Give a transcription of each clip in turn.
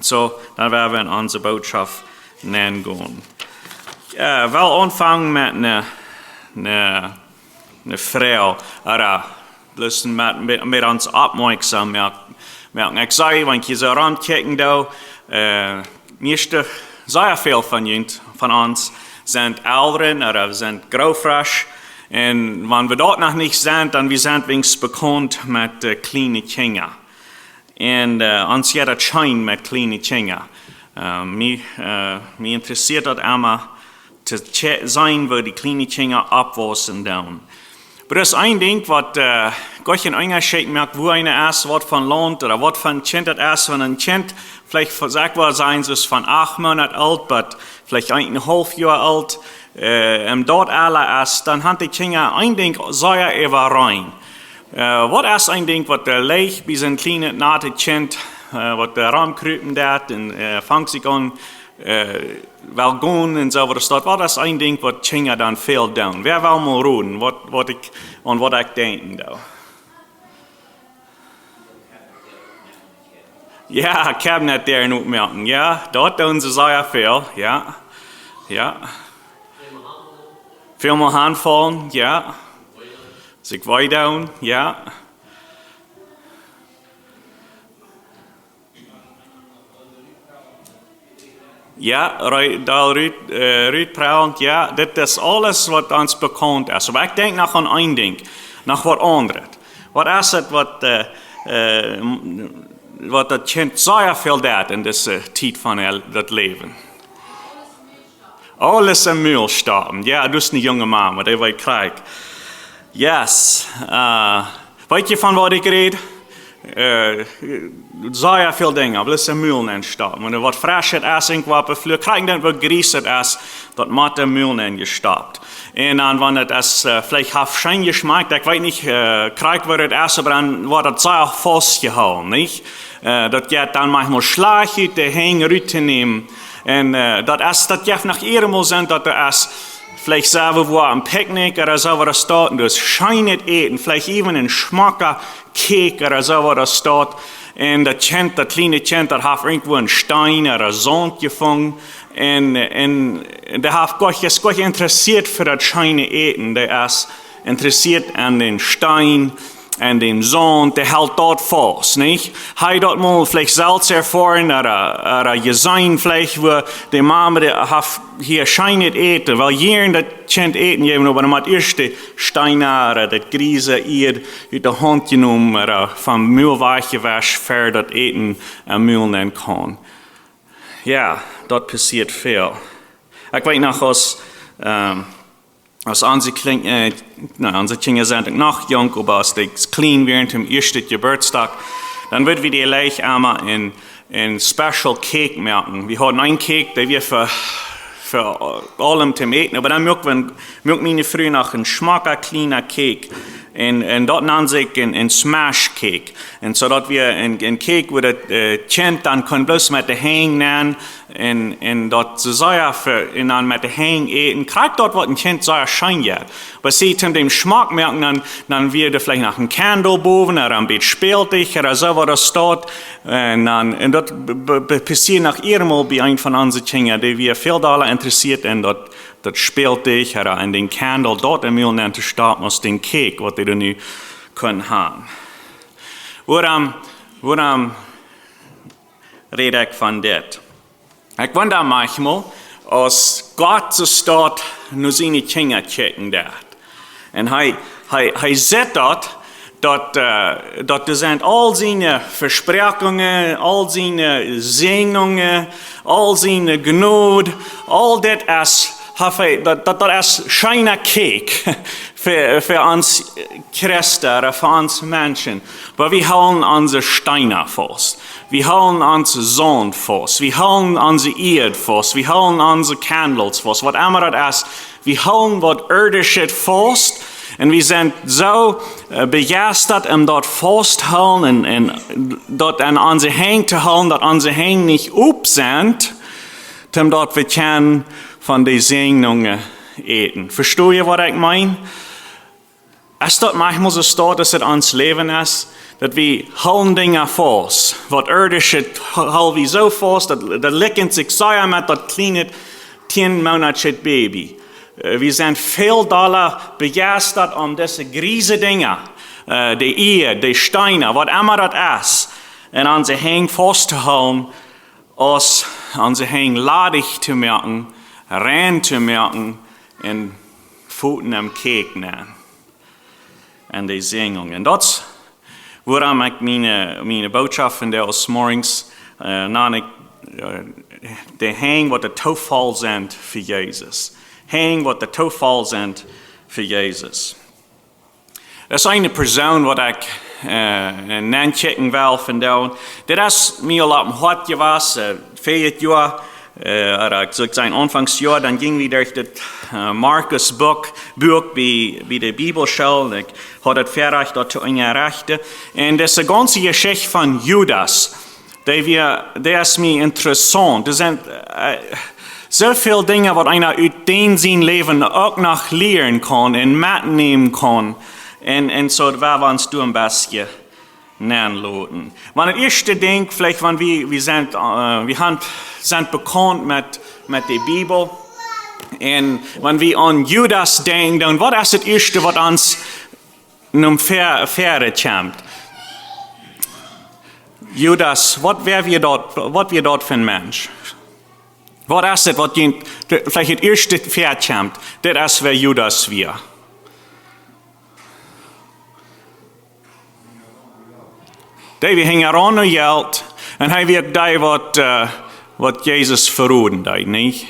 So, dann werden wir in unsere Botschaft nennen gehen. Ja, wir anfangen mit einer Frau, oder bloß mit uns aufmerksam merken. Ich sage, wenn ich so rankicken da, meiste sehr viel von uns sind Älteren oder sind graufrisch. Und wenn wir dort noch nicht sind, dann wir sind wenigstens bekannt mit kleinen Kindern. Und uns jeder Schein mit kleinen Kindern. Mich interessiert das immer, zu sein, wo die kleinen Kinder abwachsen. Aber das ist ein Ding, was Gott in Unterschied merkt, wo einer ist, was von Land oder was von Kind das ist. Wenn ein Kind vielleicht sagt wir sein, es ist von 8 Monaten alt, aber vielleicht 1,5 Jahre alt, dort alle ist, dann hat die Kinder ein Ding sehr überrein. Was ist ein Ding, was der Leich bis ein kleines, nahe Kind, was der Raum krüpen dat und fängt sich an, Waggon und so was dort. Was ist ein Ding, was Kinder dann fehlt down? Wer will mal reden, was ich denke da? Ja, Cabinet der in Utmerken, ja, dort tun sie sehr viel, ja. Viel mal Handfallen, ja. Sich weiter, ja. Ja, Rüdprauen, ja, das ist alles, was uns bekannt ist. Aber ich denke noch an ein Ding, nach was anderes. Was ist es, was das Kind sehr viel tut in dieser Zeit von das Leben? Alles im Müll sterben. Ja, du bist eine junge Mama, die wird krank. Yes. Weißt du, von was ich rede? Sehr viele Dinge, aber das ist im Müll entstanden. Wenn was frisch ist, irgendwas beflügt, kriegen dann was Grießes ist, das macht im Müll gestoppt. Und dann, wenn das vielleicht halb schein geschmeckt, ich weiß nicht, kriegt wird das aber dann wird das sehr festgehalten, nicht? Das geht dann manchmal schlecht, die hängen rübernehmen. Und das geht nach ihrem Sinn, dass das vielleicht selber wo am Picknick oder so was dort, und das scheinet eten, vielleicht even ein schmacker Cake oder so was dort. Und das kleine Kind, das hat irgendwo einen Stein oder Sand gefangen. Und der hat Gott interessiert für das scheine Eten. Der ist interessiert an den Stein, an den Sand, der hält dort fast, nicht? Hat dort mal vielleicht Salz erfahren oder gesehen, vielleicht, wo die Mama hier scheinet eten, weil hier das Kind eten geben, aber man hat erst die Steine oder das Griese ihr in die Hand genommen oder vom Müll weichgewaschen, für das Eten am Müll nehmen kann. Ja, dort passiert viel. Ich weiß noch, als unsere Kinder sind noch jung, aber als die clean während dem ersten Geburtstag, dann wird wir die Leich einmal in Special Cake merken. Wir haben einen Cake, der wir für allem zum Eten, aber dann mögen meine Früh noch einen schmacker, kleiner Cake. Und dort nennen sich ein Smash Cake. Und so dass wir ein Cake, wo das Kind dann kann bloß mit der Hängen nehmen und dort so sehr und dann mit der Hängen eten. Kriegt dort, was ein Kind sehr schein hat. Aber sie zum dem Geschmack merken, dann wird vielleicht nach einem Candle boven oder ein bisschen spieltig oder so, was das dort. Und dort passiert nach ihrem Mal bei einem von unseren Kindern, die wir viel daran interessiert und dort das spielt dich oder in den Candle dort im Müll zu starten aus dem Cake, was die nu können haben. Woran rede ich von das? Ich wundere manchmal, als Gott so dort nur seine Kinder checken dat. Und er sieht dort sind all seine Versprechungen, all seine Segnungen, all seine Gnade, all das das ist scheiner Cake für uns Christen oder für uns Menschen. Aber wir halten unsere Steine fast. Wir halten unsere Sonne fast. Wir halten unsere Erde fast. Wir halten unsere Candles fast. Was immer das ist, wir halten was Irdisches fast. Und wir sind so begeistert, dort festzuhalten und dort an unsere Hänge zu halten, dass unsere Hänge nicht up sind, dort wir können von den Segnungen eten. Versteht ihr, was ich meine? Es dort manchmal so steht, dass es ans Leben ist, dat wir hallen Dinge fast. Wat irdische hal wir so fast, dat licken sich sehr mit dat kleine 10-monatliche Baby. Wir sind viel doller begeistert diese griese Dinge, die Ehe, die Steine, was immer das ist. Und an sie hängen festzuhalten, als an sie hängen ladig zu merken, rein zu merken und Pfoten am Kek nehmen. Und die Singungen. Und das, woran ich meine Botschaften des Morgens, die hängen, was der Tofall sind für Jesus. Hängen, was der Tofall sind für Jesus. Das ist eine Person, die ich nennen will von der. Das ist mir auf dem Hart gewesen, 4 Jahre, oder ich sage sein Anfangsjahr, dann ging wir durch das Markus-Buch bei der Bibelschule. Ich hatte das fertig dort eingereicht. Und das ist eine ganze Geschichte von Judas. Das ist mir interessant. Das sind so viele Dinge, was einer aus sein Leben auch noch lernen kann und mitnehmen kann. Und so werden wir uns ein bisschen nennen lassen. Wenn das erste Ding, vielleicht wenn wir sind bekannt mit der Bibel. Und wenn wir an Judas denken, dann was ist das erste, was uns Pferde kommt? Judas, was wir dort für ein Mensch? Was ist das, was vielleicht das erste Pferd kommt? Das ist, wer Judas war. Wir hängen an und Geld, und er wird da, was Jesus verraten hat, nicht?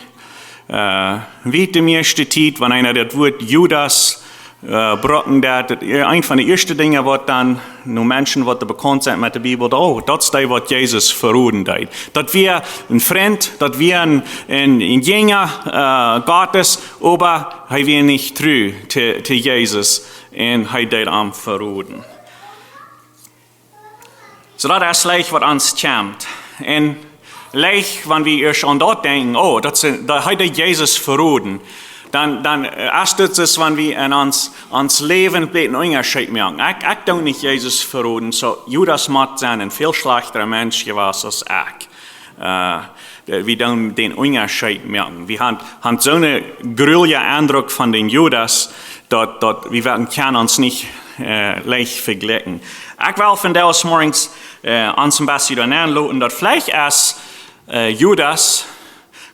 Wie die erste Zeit, wenn einer das Wort Judas brocken hat, ein von den ersten Dingen, was dann nur Menschen, die bekannt sind mit der Bibel, das ist das, was Jesus verraten hat. Das wir ein Freund, das wir ein Jünger Gottes, aber er wir nicht treu zu Jesus, und er hat am verraten. So das ist leicht, was uns kommt. Und leicht, wenn wir erst an dort denken, da hat Jesus verraten, dann ist es, wenn wir in uns Leben einen Unterschied merken. Ich tue nicht Jesus verraten, so Judas muss sein ein viel schlechterer Mensch gewesen als ich. Wir tun den Unterschied merken. Wir haben so einen grünen Eindruck von den Judas, dass wir können uns nicht leicht vergleichen. Ich will von des Morgens uns ein bisschen anlassen, dass vielleicht erst Judas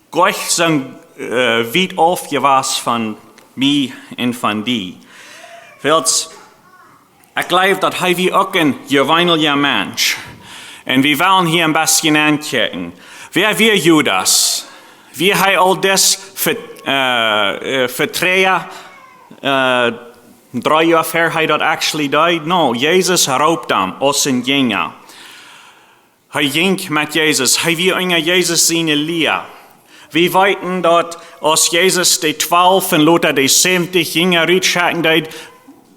gleich so weit aufgewachsen von mir und von dir. Weil ich glaube, dass wir auch ein gewöhnlicher Mensch. Und wir wollen hier ein bisschen angucken. Wer wir Judas? Wir haben all das vertreten. 3 Jahre vorher hat er actually died. No, Jesus raubt ihm aus den Jünger. Er ging mit Jesus. Er will in Jesus seine Lehre. Wir weiten dort, als Jesus die 12 und Luther die 70 Jünger rückschicken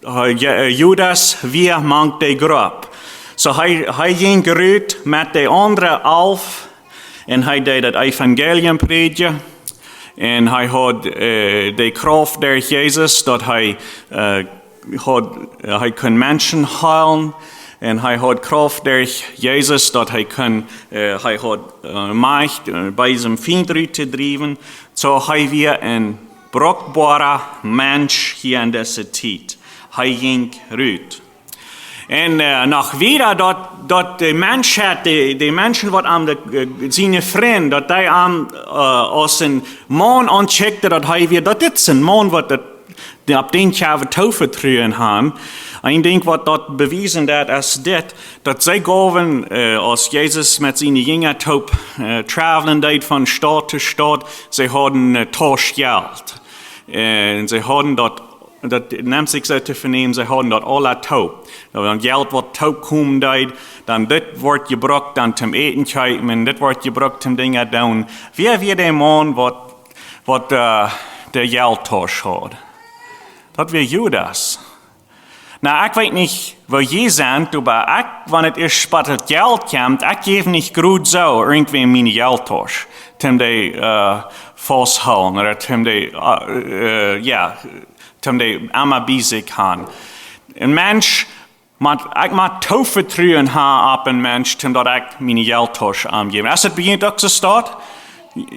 hat, Judas, wir mangt die Gruppe. So er ging rüt mit den anderen 11 und er hat das Evangelium predigen. Und er hat die Kraft durch Jesus, dass er kann Menschen heilen. Und er hat Kraft durch Jesus, dass er hat Macht bei diesem Feind zu treiben. So haben wir ein brauchbarer Mensch hier in dieser Zeit. Er ging rüt. Und noch wieder, dass die Menschheit, die Menschen, die seine Freunde, dass die aus dem Mond anschickten, das ist ein Mond, was ab den Jahre Taufe trühen haben. Ein Ding, was dort bewiesen hat, ist dass sie gaben, als Jesus mit seinen Jüngern traveln von Stadt zu Stadt, sie hatten Tauschgeld. Und sie hatten dort, das nimmt sich so zu vernehmen, sie hatten dort alle taub. Wenn Geld wird taub kommen, dann das wird gebraucht dann zum Eten kaufen, das wird gebraucht zum Dinge tun. Wer wird der Mann, was der Geldtausch hat? Das wäre Judas. Na, ich weiß nicht, wo je sind, aber wenn es erst später Geld kommt, ich gebe nicht gut so irgendwie meine Geldtausch, zum die festhalten oder zum die, immer busy kann. Ein Mensch Ik moet toevertrouwen hebben op een mens, omdat ik mijn geldtas aangeef. Als het begint ook zo staat,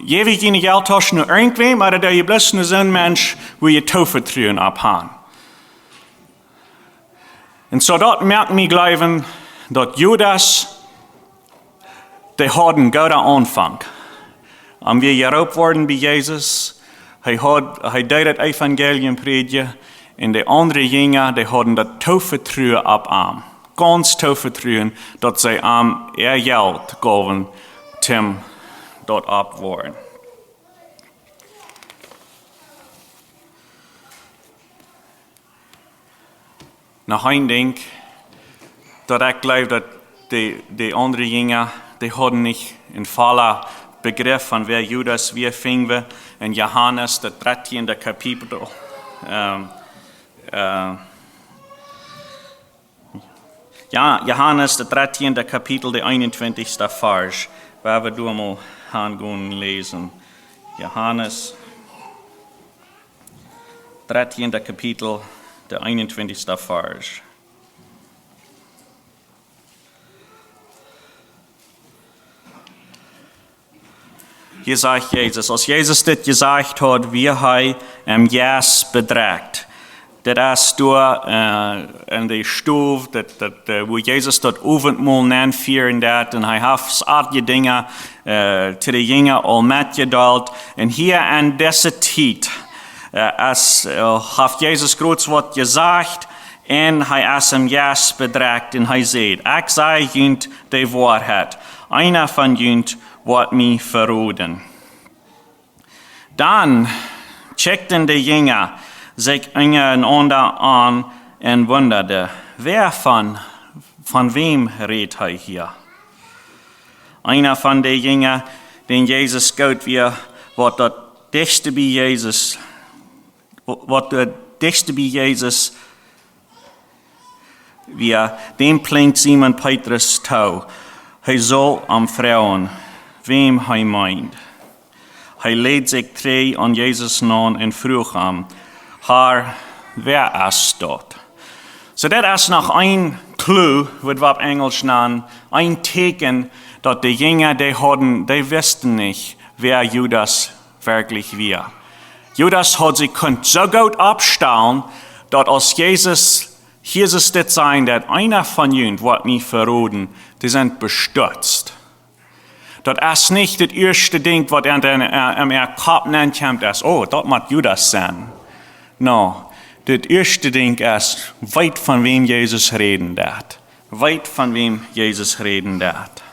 geef ik je geldtas naar irgendwem, maar dat je bloos naar zo'n mens, wil je toevertrouwen op hebben. En zo dat maakt mij geloven, dat Judas, die had een goede aanvang. Als we geroepen worden bij Jezus, hij deed het evangelium predigen, en de andere jingen, die hadden dat toevertrouwen op hem. Ganz toevertrouwen dat zij hem geld gaven, tim dat op worden. Nog een ding, dat ik geloof dat de andere jingen, die hadden niet een volle begrip van wer Judas weer vingen. In Johannes, de 13e kapitel. Johannes, de 13e kapitel, de 21e vers, waar we door mal gaan lezen. Johannes, 13e kapitel, de 21e vers. Hier sagt Jezus, als Jezus dit gezegd had, wie hij hem juist bedreigt. Dat is door in de stof, wo Jezus dat avondmaal nanvieren dat, en hij heeft aardige dingen te de jingen al metgedeeld. En hier aan deze tijd heeft Jezus groots wat gezegd, en hij is hem juist bedreigt, en hij zegt, ik zei junt de waarheid, einer van junt wordt mij verraden. Dan checkten de jingen zich einander aan en wonderden, wer van wem redt hij hier? Einer van de jingen, den Jezus scout weer, wat het dichtste bij Jezus, weer, dem plinkt Simon Petrus toe. Hij zal am vrouwen, wem hij meint. Hij leed zich twee aan Jezus naam en vroeg hem, Haar, wer is dat? So dat is nog een clue, wat we op Engels noemen, een teken dat de jingen, die wisten niet, wer Judas wirklich war. Judas had zich zo goed opstellen, dat als Jezus dit zijn, dat einer van jullie wordt mij verraden, die zijn bestürzt. Dat is niet het eerste ding, wat er kop nennt, is, oh, dat moet Judas zijn. No, het eerste ding is, weit van wem Jezus reden dat. Weit van wem Jezus reden dat.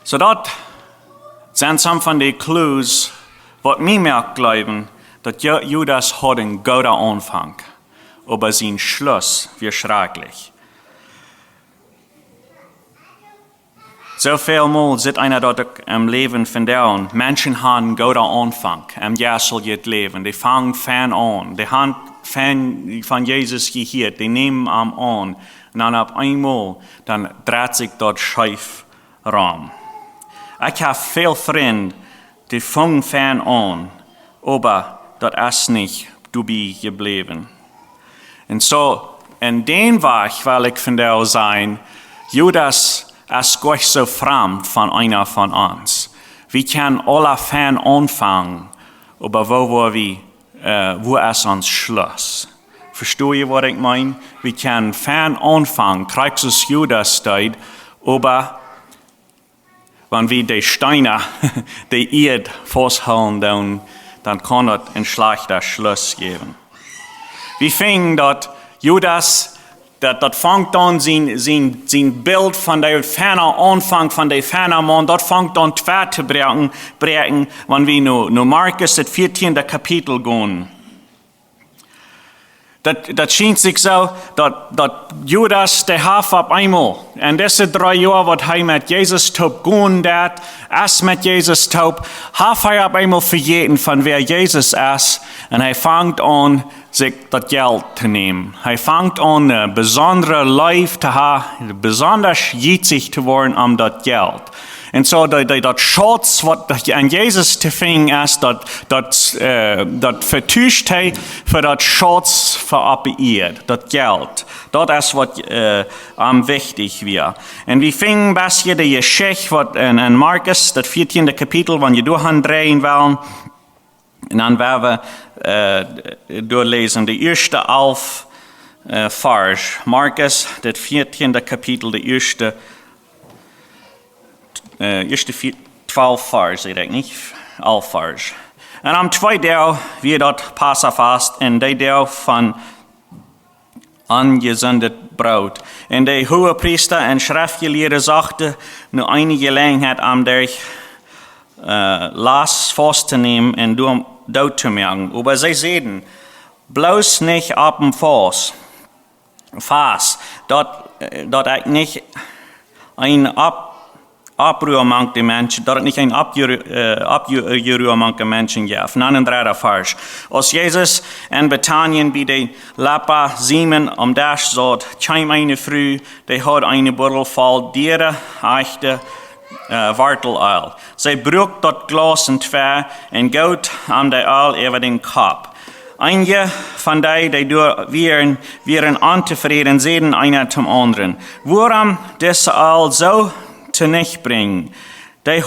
So dat zijn some van de clues, wat mij merkt geloven, dat Judas had een goede aanvang, aber zijn Schluss weer schrecklich. Zoveel mal zit einer dat ik im Leben verdauen. Menschen haben einen guten Anfang. Ja, soll jetzt leben. Die fangen fan an. Die haben von Jesus gehört. Die nehmen am an. Und dann auf einmal, dann dreht sich dort schief rum. Ich habe viele Freunde, die fangen fan an. Aber das ist nicht dabei geblieben. Und so, in den Weg will ich von der sein, Judas ist gar nicht so fremd von einer von uns. Wir können alle fan anfangen, aber wo ist uns Schluss? Versteht ihr, was ich meine? Wir können fan anfangen, Christus Judas steht, aber wenn wir die Steine, die Erde festhalten, dann kann es einen schlechten Schluss geben. Wir finden, dass Judas, dat fängt an sein Bild von der ferner Anfang, von der ferner Mann, dat fängt an zwei zu brechen, wenn wir nur Markus, das 14. Kapitel gehen. Dat scheint sich so, dass Judas, der hat auf einmal, in diese 3 Jahre, was er mit Jesus taub gehen hat, mit Jesus taub, hat er auf einmal vergessen, von wer Jesus ist, und er fängt an, sich das Geld zu nehmen. Er fängt an, ein besonderes Leben zu haben, besonders gitzig zu werden das Geld. Und so, das Schatz, was an Jesus zu finden ist, das vertuscht er für das Schatz verabschiedet, das Geld. Das ist, was am wichtig wäre. Und wir finden bis hier die Geschichte, was in Markus, das 14. Kapitel, wenn wir durchdrehen wollen. Und dann werden wir durchlesen, die erste 11 Vers. Markus, das 14. Kapitel, die erste 12 Vers, ich denke nicht, 11 Vers. Und am zweiten Tag wird dort Passafast, und der Tag von angesündet Brot. Und der Hohepriester und Schriftgelehrte sagte, nur eine Gelegenheit am Tag Lass festzunehmen und dort zu merken. Aber sie sehen, bloß nicht ab dem Fass, dort ich nicht ein Abrührung der Menschen, dort nicht ein Abgerührung der Menschen gibt. 39. Vers. Als Jesus in Bethanien bei den Leper Simon am Dash sagt, kam eine Frau, die hat eine Buddel voll Diere, echte Wartelöl. Sie brücht das Glas in zwei und geht am der Öl über den Kopf. Einige von denen, die wären unzufrieden, sehen einer zum anderen. Warum diese Öl so zunichte bringen? Die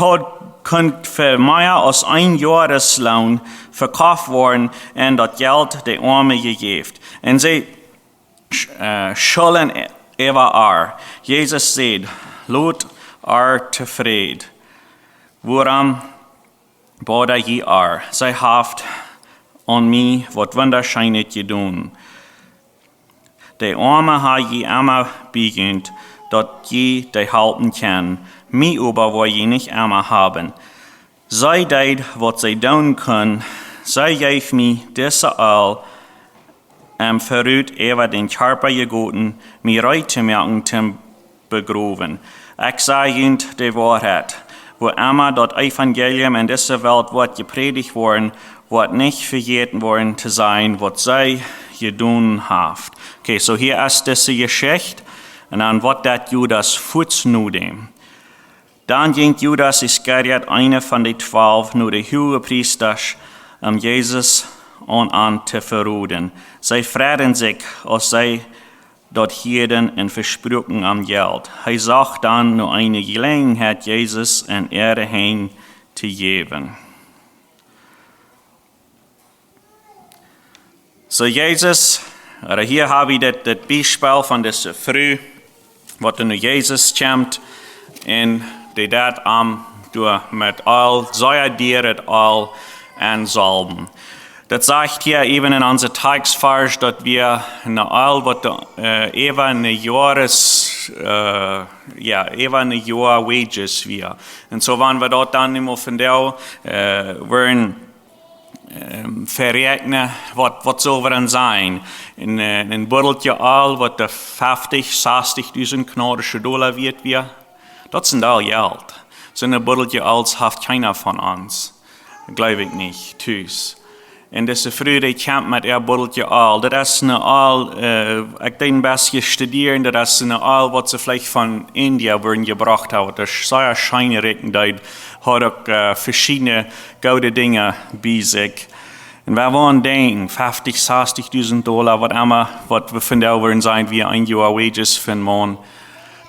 könnte für mehr als ein Jahreslohn verkauft worden und das Geld der Armen gegeben. Und sie schulden über Jesus sagt, Lot zufrieden. Woran bade je Sie haft an mich, was wunderscheinlich getan. Der Arme hat je immer begönnt, dass je die halten kann. Mich aber will je nicht immer haben. Sei deit, was sie tun können. Sei gef mir diese Öl, verrüht über den Körper gegoten, mir reut zu merken, zum begraven. Ich sage Ihnen die Wahrheit. Wo immer das Evangelium in dieser Welt wird gepredigt worden, wird nicht vergessen worden zu sein, was sie getan haben. Okay, so hier ist diese Geschichte. Und dann wird das Judas Fußnudem. Dann ging Judas Iskariot, einer von den 12, nur der Hohepriester, Jesus an zu verraten. Sie freuten sich, als sie dort hielten und versprachen am Geld. Er sagt dann nur eine Gelegenheit, Jesus in ihre Hände zu geben. So Jesus, hier habe ich das Beispiel von dieser Früh, wo nur Jesus kommt und die das mit Öl, säuerdieret Öl und Salben. Das sagt hier eben in unserem Textvers, dass wir eine Öl, was über eine Jahr Wages wir. Und so wenn wir dort dann immer von der werden verrechnen, was soll wir dann sein? Ein Beutelchen Öl, was der 50, 60.000 kanadische Dollar wird wir. Das sind all Geld. So eine Beutelchen Öl hat keiner von uns. Glaube ich nicht. Tschüss. Und diese Früh, die kämpft mit ihr Beutelchen Öl. Das ist eine Öl, ich denke, was ich studieren, das ist eine Öl, was sie vielleicht von Indien gebracht haben. Das ist sehr scheinrig, da hat auch verschiedene gute Dinge bei sich. Und wir wollen denken, 50, 60.000 Dollar, was immer, was wir von der werden sein, wie ein Jahr Wages für einen Mann.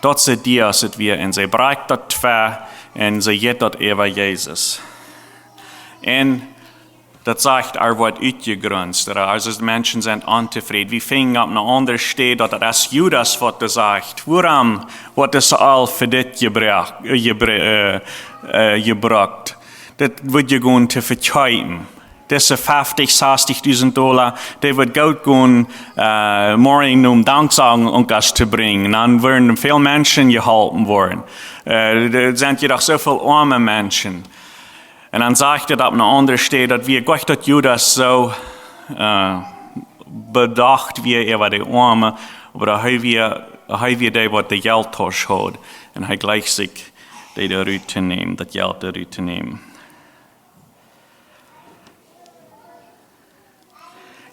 Das ist die, was wir, und sie bereicht das zwei, und sie geht das über Jesus. Und das sagt, wird ausgegrünzt. Also die Menschen sind unzufrieden. Wir fingen ab einer anderen Stelle, dass das Judas was sagt. Warum wird das all für das gebracht? Das wird ja gehen zu verkaufen. Diese 50, 60.000 Dollar, die wird gut gehen, morgen Danksagen und das zu bringen. Dann werden viele Menschen gehalten worden. Da sind jedoch so viele arme Menschen. Und dann sagt er, dass eine andere steht, dass wir Gott, dass Judas so bedacht wie über die Arme, aber da haben wir die, was die Geldtasche hat. Und er gleich sich die Rüte zu nehmen, das Geld der Rüte zu nehmen.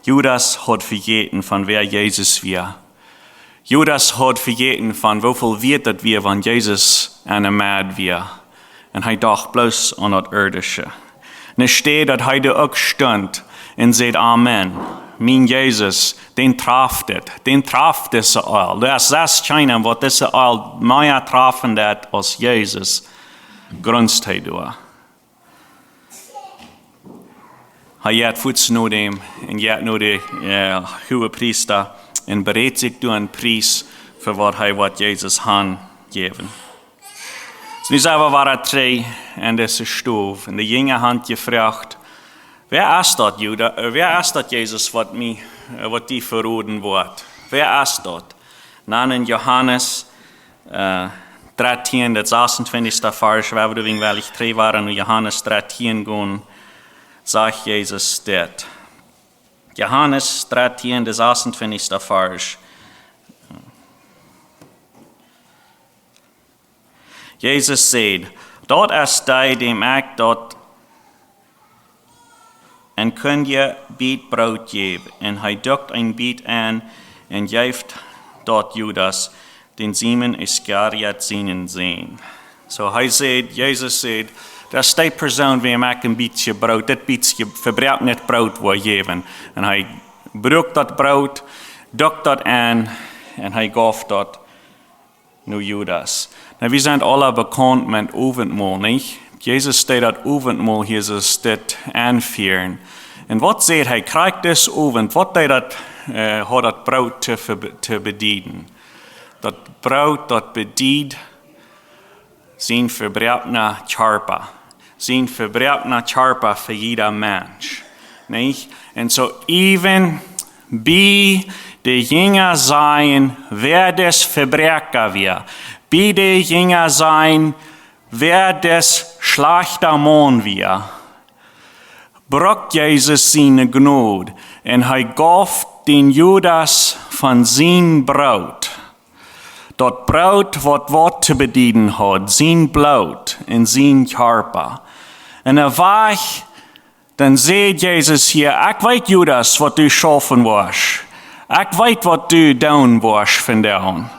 Judas hat vergeten, von wer Jesus war. Judas hat vergeten, von wieviel wert wir, wenn Jesus eine Mad war. Und er dacht bloß an das Irdische. Und es steht, dass er auch stand und sagt, Amen. Mein Jesus, den traf das all. Das ist keiner, was das all mehr trafen hat als Jesus. Grunzt hij door. Hij gaat voets naar hem en gaat naar de hoge priester en bereidt zich door een prijs voor wat Jezus han geven. Dus nu zijn we waren twee en deze stoof en de jonge hand gevraagd, wer is dat Jezus wat die verroden wordt? Wer is dat? Dan in Johannes 13, dat 26. vers, waar we wegen wel ich 3 waren, in Johannes 13 gaan, sagt Jesus dit. Johannes 13, dat 26. vers. Jesus zei, dat is die dem ik dat en kun je biet brood geven. En hij dukt een biet aan en geeft dat Judas, den Simon Iscariot zinnen zijn. So Jesus zei, dat is die persoon wie hem een beetje brood, dit beetje verbruikt net brood wil geven. En hij broekt dat brood, dukt dat aan en hij gaf dat naar Judas. Nou, we zijn alle bekend met avondmaal, niet? Jesus steht dat avondmaal hier zo dit aanvieren. En wat zegt hij? Krijgt dit avond, wat deed dat, had dat brood te bedienen? Dat brood dat bedient zijn verbruikte charpa. Zijn verbruikte charpa voor jeder mens. Niet? En zo even bij de jongen zijn, wer des verbruiker weer. Bij de jongen zijn, wer des slechte man weer. Brak Jezus zijn genade en hij gaf den Judas van zijn brood. Dat brood wat te bedienen had, zijn bloed en zijn charpa. En dan zei Jezus hier, ik weet Judas wat du schaffen was. Ik weet wat du doen was vandaan.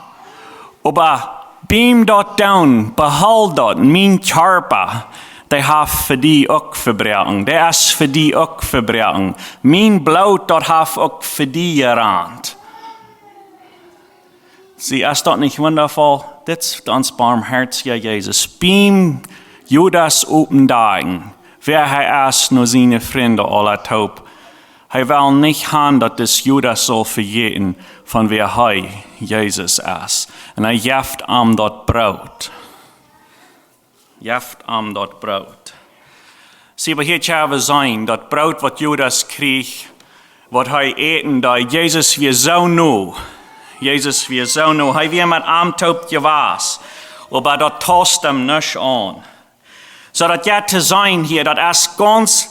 Maar beam dat doen, behaal dat, mijn charpa. Die heeft voor die ook verbruiken. Die is voor die ook verbruiken. Mijn bloed dat heeft ook voor die gerand. Zie, is dat niet wondervol? Dit is ons barmherzige Jezus. Beam Judas opendagen. Wer hij is naar zijn vrienden alle taub. Hij wil niet gaan dat dus Judas zal vergeten van wer hij, Jezus, is. En hij geeft hem dat brood. Zie, maar hier gaan we zijn, dat brood wat Judas kreeg, wat hij eten, dat Jezus weer zo nu. Hij weer met hem taub gewas. Maar dat tast hem niet aan. Zodat je te zijn hier, dat is ganz,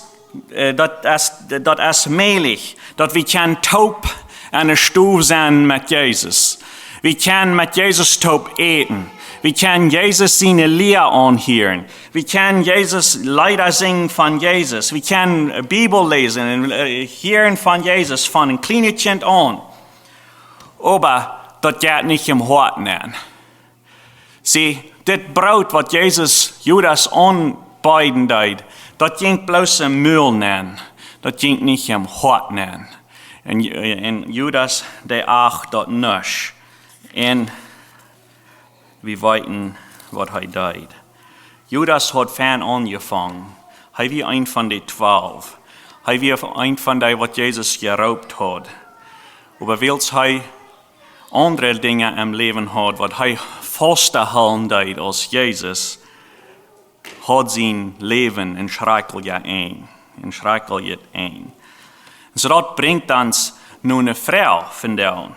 dat is meilig, dat we kan taub aan de stoel zijn met Jezus. We kan met Jezus taub eten. We kan Jezus zijn leer aanhoren. We kan Jezus Lieder zingen van Jezus. We kan Bibel lezen en horen van Jezus van een kleine kind aan. Maar dat gaat niet im hart nemen. Zie, dit brood wat Judas aanbieden deed, dat ging bloos een muil nemen. Dat ging niet im hart nemen. En Judas, die acht dat niet. En we weten wat hij deed. Judas had van aangevangen. Hij was een van de 12. Hij was een van die wat Jezus geroopt had. Maar wils hij andere dingen im leven had, wat hij vasthouden deed als Jezus, had zijn leven en schrikkelijk een. So dat brengt ons nu een vrouw vandaan.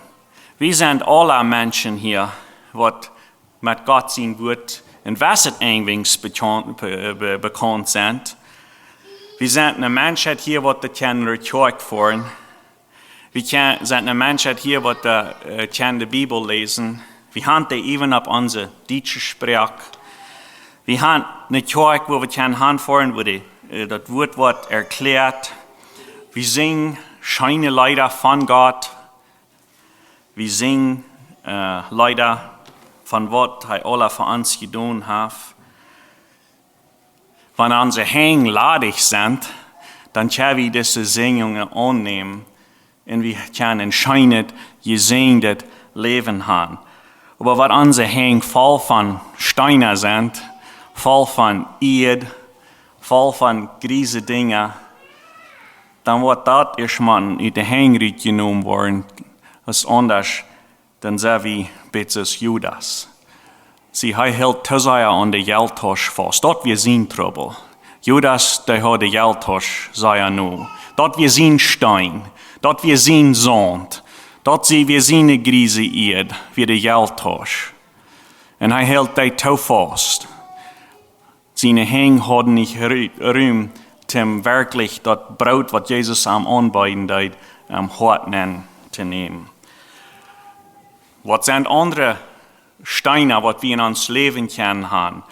We zijn alle mensen hier, wat met God zijn woord en was het eigenlijk bekend zijn. We zijn een mensheid hier, wat de kan rechtvaardig voeren. We zijn een mensheid hier, wat kan de Bibel lezen. We hebben die even op onze Duitse spraak. We hebben een kerk, waar we kan handvoeren, waar dat woord wordt erklärt. We zingen scheine Leider von Gott. Wir singen Leider von was er alle für uns getan hat. Wenn unsere Hänge ladig sind, dann können wir diese Singungen annehmen und wir können entscheidend gesegnete Leben haben. Aber wenn unsere Hänge voll von Steinen sind, voll von Erd, voll von griese Dinge, dann wird das erstmal in den Hängen genommen worden, als anders, dann sei wie Betzes Judas. Sie hält Tosiah an der Geldtasche fast. Dort wir sehen Trouble. Judas, der hat die Geldtasche, sei er nur. Dort wir sehen Stein. Dort wir sehen Sand. Dort wir sehen eine griese Erd, wie die Geldtasche. Und er hält die Tau fast. Seine Hänge haben nicht Raum, zum wirklich das Brot, was Jesus am Anbieten hat, hart zu nehmen. Was sind andere Steine, was wir in uns Leben können haben?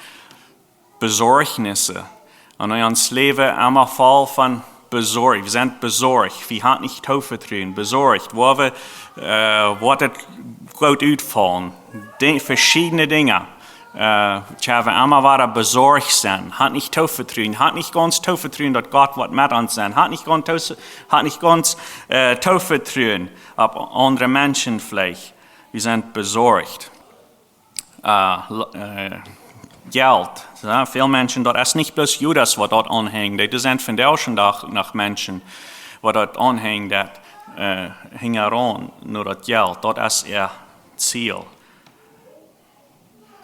Besorgnisse. Und in uns Leben immer voll von besorgt. Wir sind besorgt. Wir haben nicht Taufvertrauen. Besorgt. Wo wir gut ausfallen. Verschiedene Dinge. Ich habe immer wieder besorgt sein. Hat nicht Taufvertrauen. Hat nicht ganz Taufvertrauen, dass Gott was mit uns sein. Hat nicht ganz Taufvertrauen auf andere Menschen vielleicht. Wir sind besorgt. Geld. Ja, viele Menschen, dort ist nicht bloß Judas, was dort anhängt. Die sind von der auch schon nach Menschen, was dort anhängt, das hängt heran, nur das Geld. Dort ist ihr Ziel.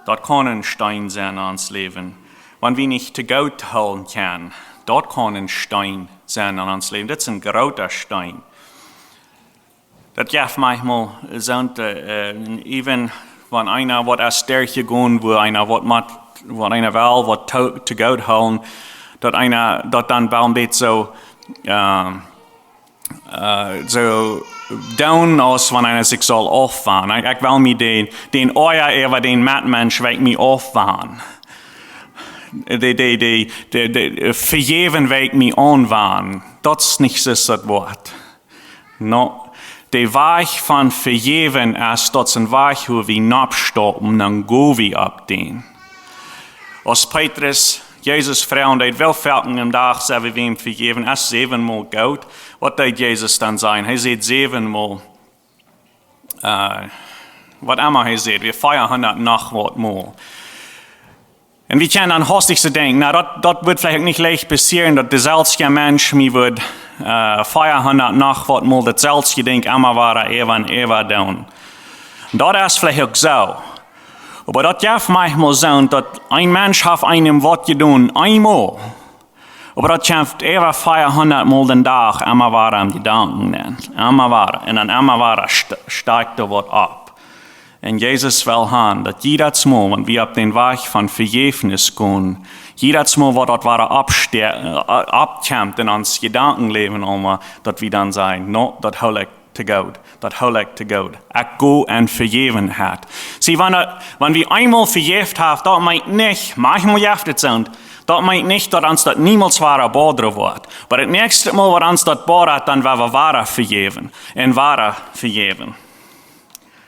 Dort kann ein Stein sein ans Leben. Wenn wir nicht zu Gott holen können, dort kann ein Stein sein ans Leben. Das ist ein großer Stein. Das gibt manchmal so, even wenn einer was als Stärke gehen, wo einer was macht, wo einer will, was zu Gott holen, dort einer dort dann ein bisschen so down aus, wenn einer sich soll aufwachen. Ich will mir den Euer über den Mitmensch will mich aufwachen. Vergeben will ich mich anwahren. Das ist nicht das Wort. No. Der Weg von Vergeben ist dort ein Weg, wo wir nachstoppen, dann gehen wir ab den. Als Petrus, Jesus Frau, und die Weltfelken im Tag, sagen wir ihm vergeben, ist 7-mal gut. Was wird Jesus dann sein? Er sagt 7-mal, was immer er sagt, wir 400 nach was mal. Und wir können dann hastig so denken, das wird vielleicht nicht leicht passieren, dass der selbst Mensch mir wird 400 nach was mal das selbst Ding immer war, Eva down. Das ist vielleicht auch so. Aber das darf manchmal sein, dass ein Mensch hat einem was getan, einmal. Aber das schafft über 400 Mal den Tag, immer war am Gedanken, immer war. Und dann immer war steigt da was ab. Und Jesus will haben, dass jedes Mal, wenn wir auf den Weg von Vergebnis gehen, jedes Mal, wo dort war abkämpft in uns Gedankenleben, dass wir dann sagen, no, das hole ich zu Gott, das hole ich zu Gott. Ich gehe und vergeben hat. Sie, wenn wir einmal vergeben haben, das meint nicht, manchmal jaftet sind, das meint nicht, dass uns das niemals wahre Bodre wird. Aber das nächste Mal, wenn uns das bodert, dann werden wir wahre vergeben. Und wahre vergeben.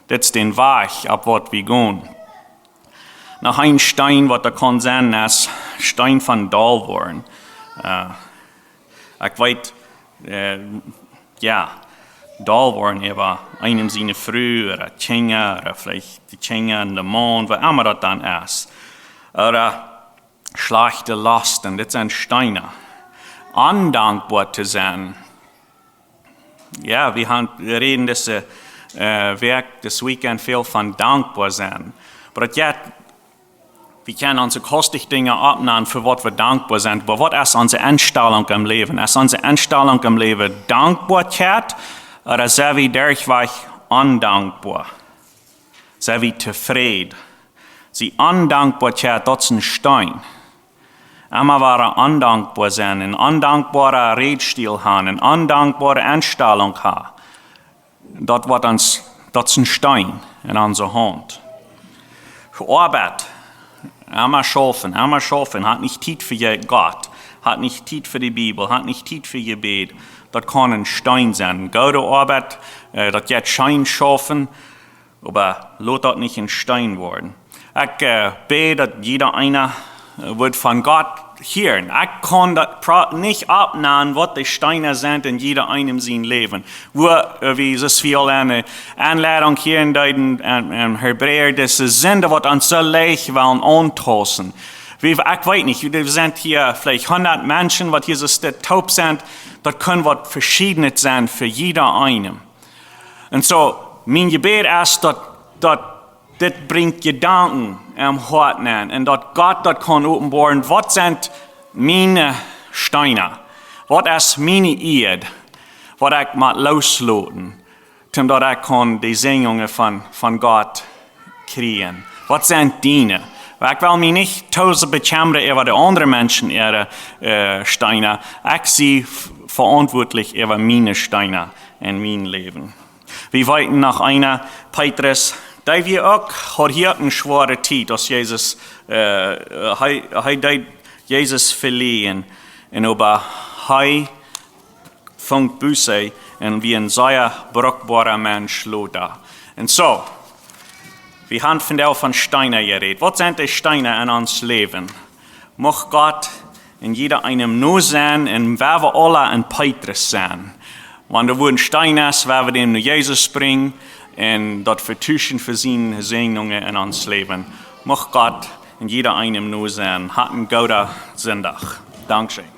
Das ist den Weg, ab was wir gehen. Nach ein Stein, was da kann sein, ist Stein von Dahlborn. Ich weiß, Dahlborn über einem seiner Früh oder Tschinga oder vielleicht die Tschinga in der Mond, was immer das dann ist. Oder schlechte Lasten, das sind Steine. Undankbar zu sein. Ja, wir reden das Werk das Weekend viel von dankbar sein. Aber jetzt, wir können unsere kostlichen Dinge abnehmen, für was wir dankbar sind. Aber was ist unsere Einstellung im Leben? Ist unsere Einstellung im Leben Dankbarkeit oder sind wir durchweg undankbar? Sind wir zufrieden? Sie Undankbarkeit, das ist ein Stein. Immer war undankbar sein, ein undankbarer Redstil haben, eine undankbare Einstellung haben. Das ist ein Stein in unserer Hand. Für Arbeit, immer schaffen, hat nicht Zeit für Gott, hat nicht Zeit für die Bibel, hat nicht Zeit für Gebet, das kann ein Stein sein. Gute Arbeit, das geht Schein schaffen, aber lass das nicht ein Stein werden. Ich bete, dass jeder einer wird von Gott hören. Ich kann das nicht abnehmen, was die Steine sind in jeder einem sein Leben. Wo, wie so viel eine Anleitung hier in den Hebräer, das ist Sünde, was uns so leicht wollen antasten. Ich weiß nicht, wir sind hier vielleicht 100 Menschen, was hier so taub sind, das können was Verschiedenes sein für jeder einen. Und so, mein Gebet ist, dass das bringt Gedanken am Herzen an und dass Gott das kann offenbaren, was sind meine Steine, was ist meine Erde, was ich mal loslassen, damit ich kann die Segnungen von Gott kriegen. Was sind deine? Ich will mich nicht tausend bekümmern über die anderen Menschen, ihre Steine. Ich sehe verantwortlich über meine Steine in meinem Leben. Wir weiten nach einer Petrus, da wir auch hat eine schwere Zeit, dass Jesus, Jesus verliehen, und aber fängt Buße und wie ein sehr brauchbarer Mensch lothar. Und so, wir haben von Steinen geredet. Was sind die Steine in uns Leben? Mag Gott in jeder einem nur sein und wir alle ein Petrus sein. Wenn da ein Stein ist, werden wir dem nur Jesus bringen und dort vertuschen für seine Segnungen in uns Leben. Mag Gott in jeder einem nur sein. Hat einen guten Sonntag. Dankeschön.